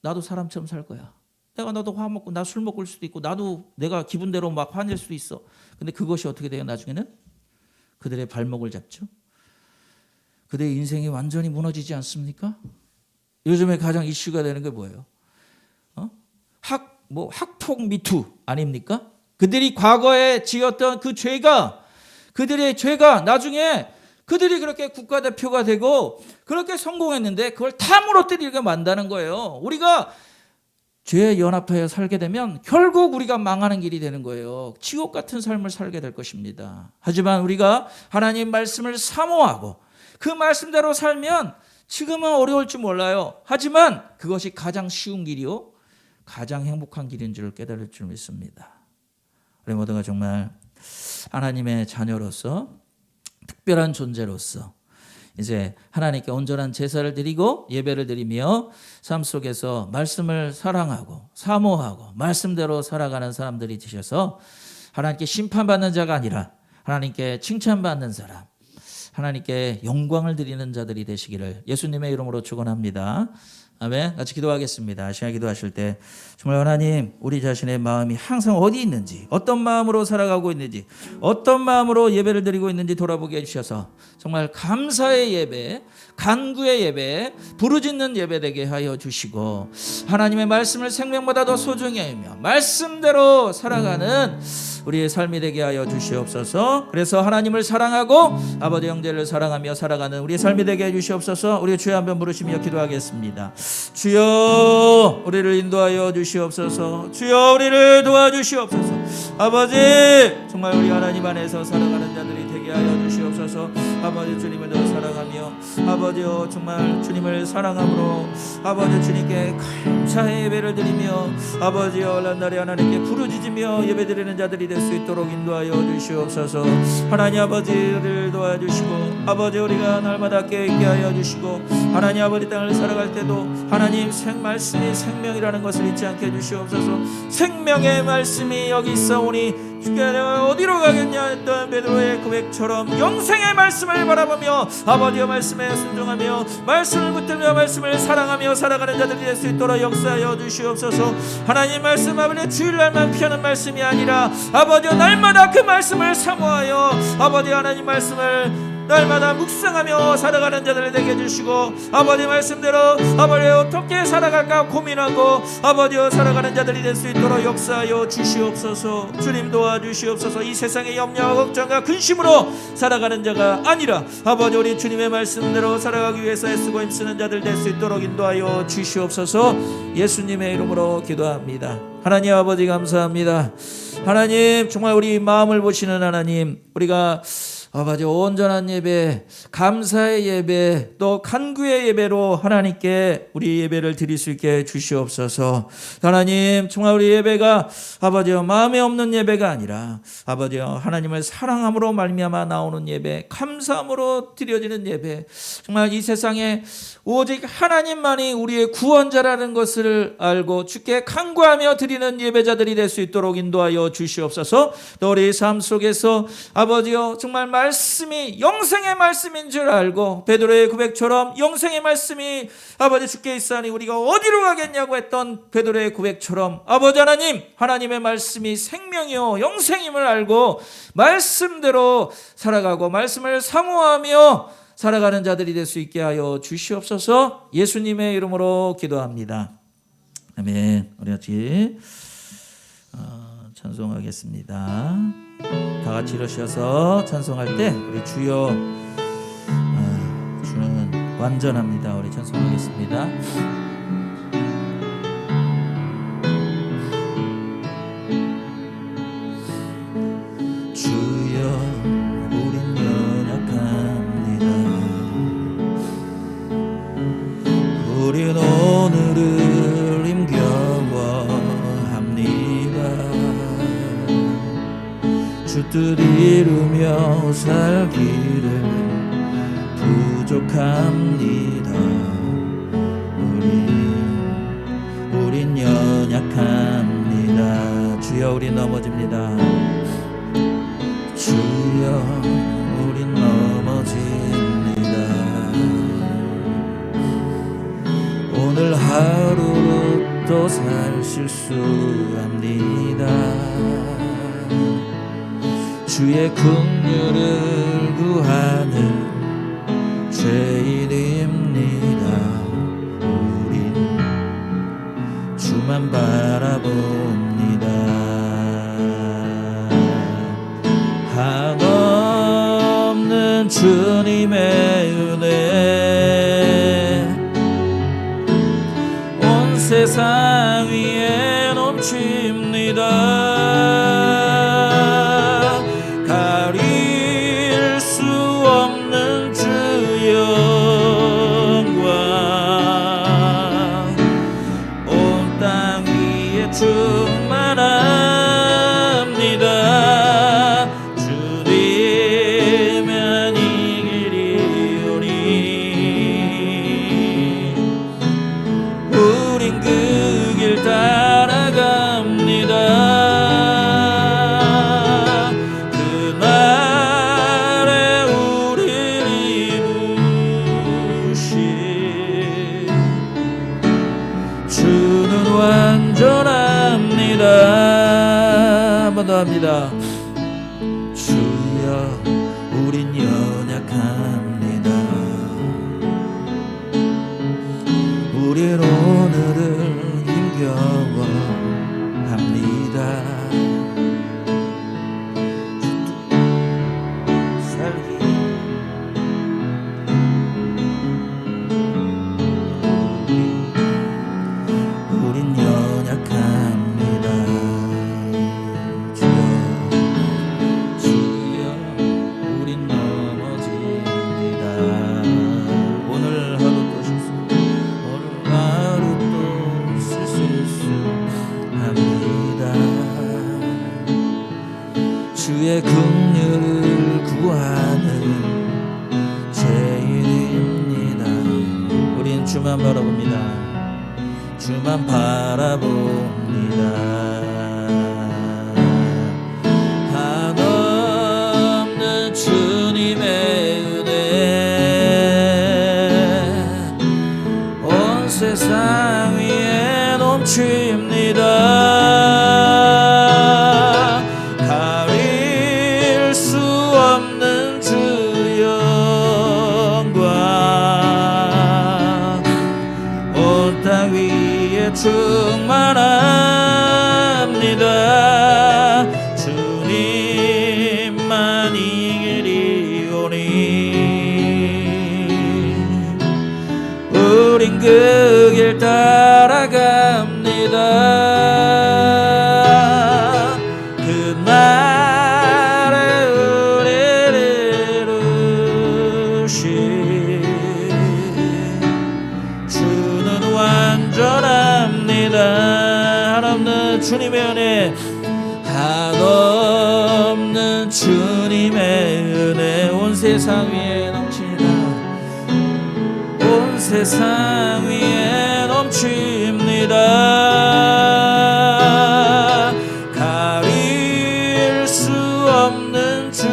나도 사람처럼 살 거야. 내가 너도 화 먹고 나 술 먹을 수도 있고 나도 내가 기분대로 막 화낼 수도 있어. 근데 그것이 어떻게 돼요? 나중에는 그들의 발목을 잡죠. 그들의 인생이 완전히 무너지지 않습니까? 요즘에 가장 이슈가 되는 게 뭐예요? 학폭 미투 아닙니까? 그들이 과거에 지었던 그 죄가, 그들의 죄가 나중에 그들이 그렇게 국가대표가 되고 그렇게 성공했는데 그걸 다 무너뜨리게 만다는 거예요. 우리가 죄에 연합하여 살게 되면 결국 우리가 망하는 길이 되는 거예요. 지옥 같은 삶을 살게 될 것입니다. 하지만 우리가 하나님 말씀을 사모하고 그 말씀대로 살면 지금은 어려울지 몰라요. 하지만 그것이 가장 쉬운 길이요, 가장 행복한 길인 줄 깨달을 줄 믿습니다. 우리 모두가 정말 하나님의 자녀로서, 특별한 존재로서 이제 하나님께 온전한 제사를 드리고 예배를 드리며 삶 속에서 말씀을 사랑하고 사모하고 말씀대로 살아가는 사람들이 되셔서 하나님께 심판받는 자가 아니라 하나님께 칭찬받는 사람, 하나님께 영광을 드리는 자들이 되시기를 예수님의 이름으로 축원합니다. 아멘. 같이 기도하겠습니다. 시간 기도하실 때 정말 하나님, 우리 자신의 마음이 항상 어디 있는지, 어떤 마음으로 살아가고 있는지, 어떤 마음으로 예배를 드리고 있는지 돌아보게 해주셔서 정말 감사의 예배, 간구의 예배, 부르짖는 예배 되게 하여 주시고 하나님의 말씀을 생명보다 더 소중히 하며 말씀대로 살아가는 우리의 삶이 되게 하여 주시옵소서. 그래서 하나님을 사랑하고 아버지 형제를 사랑하며 살아가는 우리의 삶이 되게 해 주시옵소서. 우리 주여 한번 부르시며 기도하겠습니다. 주여 우리를 인도하여 주시옵소서. 주여 우리를 도와주시옵소서. 아버지, 정말 우리 하나님 안에서 살아가는 자들이 되게 하여 주시옵소서. 아버지, 주님을 더 사랑하며 아버지여 정말 주님을 사랑함으로 아버지 주님께 감사의 예배를 드리며 아버지여 날날이 하나님께 부르짖으며 예배드리는 자들이 될 수 있도록 인도하여 주시옵소서. 하나님 아버지를 도와주시고 아버지 우리가 날마다 깨어있게 하여 주시고 하나님 아버지 땅을 살아갈 때도 하나님 말씀이 생명이라는 것을 잊지 않게 해주시옵소서. 생명의 말씀이 여기 있어오니 주께 내가 어디로 가겠냐 했던 베드로의 고백처럼 영생의 말씀을 바라보며 아버지의 말씀에 순종하며 말씀을 붙들며 말씀을 사랑하며 살아가는 자들이 될 수 있도록 역사하여 주시옵소서. 하나님 말씀 아버지 주일날만 피하는 말씀이 아니라 아버지 날마다 그 말씀을 사모하여 아버지 하나님 말씀을 날마다 묵상하며 살아가는 자들을 되게 해주시고 아버지 말씀대로 아버지 어떻게 살아갈까 고민하고 아버지여 살아가는 자들이 될 수 있도록 역사하여 주시옵소서. 주님 도와주시옵소서. 이 세상의 염려와 걱정과 근심으로 살아가는 자가 아니라 아버지 우리 주님의 말씀대로 살아가기 위해서 애쓰고 힘쓰는 자들 될 수 있도록 인도하여 주시옵소서. 예수님의 이름으로 기도합니다. 하나님 아버지 감사합니다. 하나님 정말 우리 마음을 보시는 하나님, 우리가 아버지 온전한 예배, 감사의 예배, 또 간구의 예배로 하나님께 우리 예배를 드릴 수 있게 주시옵소서. 하나님 정말 우리 예배가 아버지여 마음에 없는 예배가 아니라 아버지여 하나님을 사랑함으로 말미암아 나오는 예배, 감사함으로 드려지는 예배, 정말 이 세상에 오직 하나님만이 우리의 구원자라는 것을 알고 주께 간구하며 드리는 예배자들이 될 수 있도록 인도하여 주시옵소서. 또 우리 삶 속에서 아버지여 정말 말씀이 영생의 말씀인 줄 알고 베드로의 고백처럼 영생의 말씀이 아버지 주께 있사니 우리가 어디로 가겠냐고 했던 베드로의 고백처럼 아버지 하나님, 하나님의 말씀이 생명이요 영생임을 알고 말씀대로 살아가고 말씀을 사모하며 살아가는 자들이 될 수 있게 하여 주시옵소서. 예수님의 이름으로 기도합니다. 아멘. 우리 같이 찬송하겠습니다. 다 같이 일으셔서 찬송할 때 우리 주여 주는 완전합니다. 우리 찬송하겠습니다. 주여 우린 연약합니다. 우린 오늘을 힘겨워합니다. 주 뜻 이루며 살기를 부족합니다. 우린 연약합니다. 주여 우린 넘어집니다. 주여 우린 넘어집니다. 오늘 하루도 또 살 실수합니다. 주의 긍휼을 구하는 죄인입니다. 우린 주만 바라봅니다. 한없는 주님의 은혜 온 세상 위에 넘칩니다. 가릴 수 없는 주 영광 온 땅 위에 충만합니다. 주님은 이 길이오니 우린 그 길 따라갑니다. 그날에 우리를 이루신 주는 완전합니다. 한 번 더 합니다. 주여 우린 연약합니다. 우린 오늘을 힘겨워합니다. 살기 우린 연약합니다. 주여 우린 넘어집니다. 오늘 하루 또 실수합니다. 오늘 하루 또 실수합니다. 주의 긍휼을 구하는 죄인입니다. 우린 주만 바라봅니다. 주만 바라봅니다. 한없는 주님의 은혜 온 세상 위에 넘칩니다. 가릴 수 없는 주 영광 온 땅 위에 충만합니다. 주님만 이 길이오니 우린 그 길 따라갑니다. 그날에 우리를 이루신 주는 완전합니다. 한없는 주님의 은혜 한없는 주님의 은혜 온 세상 위에 넘칩니다. 온 세상 위에 넘칩니다. 가릴 수 없는 주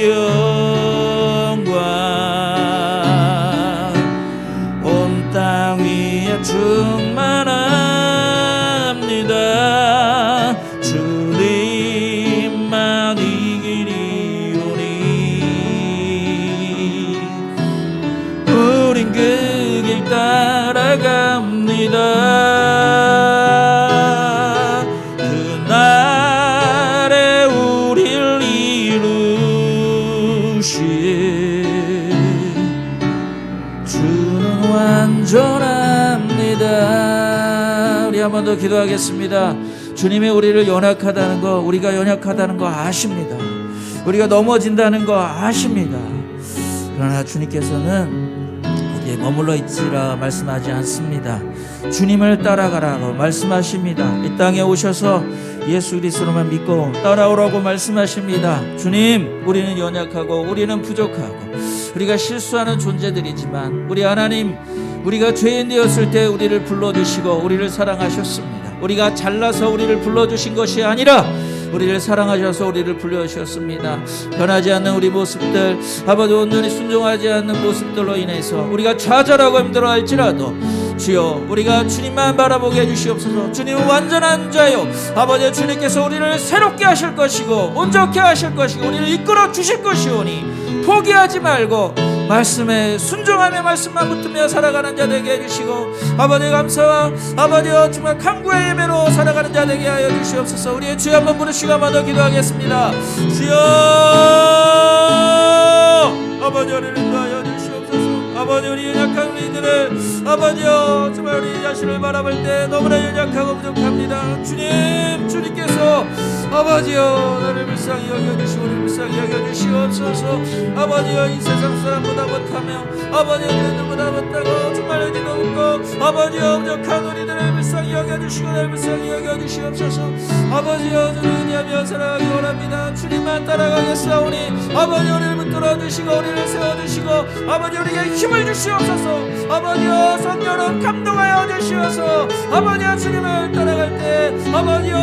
영광 온 땅 위에 충만합니다. 주님만 이 길이오니 우린 그 길 따라갑니다. 그날에 우릴 이루신 주는 완전합니다. 우리 한 번 더 기도하겠습니다. 주님이 우리를 연약하다는 거, 우리가 연약하다는 거 아십니다. 우리가 넘어진다는 거 아십니다. 그러나 주님께서는 어디에 머물러 있으라 말씀하지 않습니다. 주님을 따라가라고 말씀하십니다. 이 땅에 오셔서 예수 그리스도만 믿고 따라오라고 말씀하십니다. 주님, 우리는 연약하고 우리는 부족하고 우리가 실수하는 존재들이지만 우리 하나님, 우리가 죄인 되었을 때 우리를 불러주시고 우리를 사랑하셨습니다. 우리가 잘나서 우리를 불러주신 것이 아니라 우리를 사랑하셔서 우리를 불러주셨습니다. 변하지 않는 우리 모습들, 아버지 온전히 순종하지 않는 모습들로 인해서 우리가 좌절하고 힘들어할지라도 주여, 우리가 주님만 바라보게 해주시옵소서. 주님은 완전한 자요, 아버지 주님께서 우리를 새롭게 하실 것이고 온전케 하실 것이고 우리를 이끌어 주실 것이오니 포기하지 말고 말씀에 순종하며 말씀만 붙으며 살아가는 자 되게 해주시고, 아버지 감사와 아버지여 정말 간구의 예배로 살아가는 자 되게 하여 주시옵소서. 우리의 주여 한번 부르시고 한번 더 기도하겠습니다. 주여 아버지 우리를 인도하여 주시옵소서. 아버지 우리 연약한 우리들을 아버지여 정말 우리 자신을 바라볼 때 너무나 연약하고 부족합니다. 주님께서 아버지여 나를 불쌍히 여겨주시고 우리를 불쌍히 여겨주시옵소서. 아버지여 이 세상 사람보다 못하며 아버지여 누구보다 못하고 정말 의지도 없고 아버지여 부족한 우리들을 불쌍히 여겨주시고 나를 불쌍히 여겨주시옵소서. 아버지여 주를 의지하며 살아가기 원합니다. 주님만 따라가겠사오니 아버지 우리를 붙들어 주시고 우리를 세워주시고 아버지 우리에게 힘을 주시옵소서. 아버지여 성령으로 감동하여 주시어서 아버지여 주님을 따라갈 때 아버지여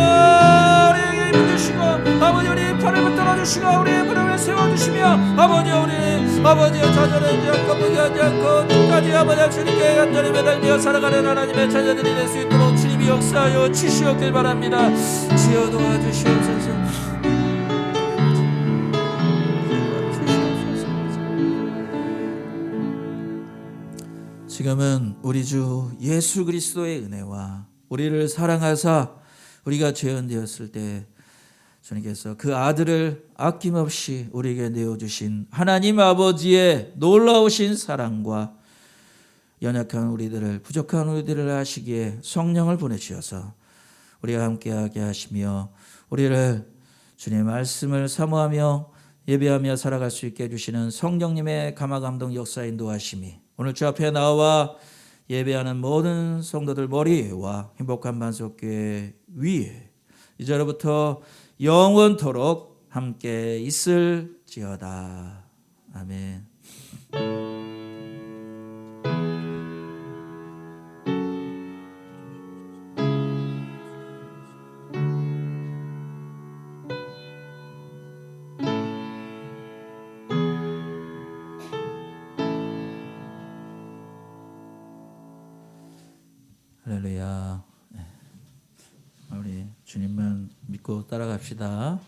우리에게 힘을 주시고 아버지 우리 팔을 붙들어 주시고 우리의 무릎을 세워주시며 아버지여 우리 아버지여 좌절하지 않고 포기하지 않고 끝까지 아버지 주님께 간절히 매달려 살아가는 하나님의 자녀들이 될 수 있도록 주님이 역사하여 주시옵길 바랍니다. 주여 도와주시옵소서. 지금은 우리 주 예수 그리스도의 은혜와 우리를 사랑하사 우리가 죄인되었을 때 주님께서 그 아들을 아낌없이 우리에게 내어주신 하나님 아버지의 놀라우신 사랑과 연약한 우리들을 부족한 우리들을 아시기에 성령을 보내주셔서 우리가 함께하게 하시며 우리를 주님의 말씀을 사모하며 예배하며 살아갈 수 있게 해주시는 성령님의 감화감동 역사 인도하심이 오늘 주 앞에 나와 예배하는 모든 성도들 머리와 행복한 반석교회 위에 이제로부터 영원토록 함께 있을지어다. 아멘. 할렐루야. 우리 주님만 믿고 따라갑시다.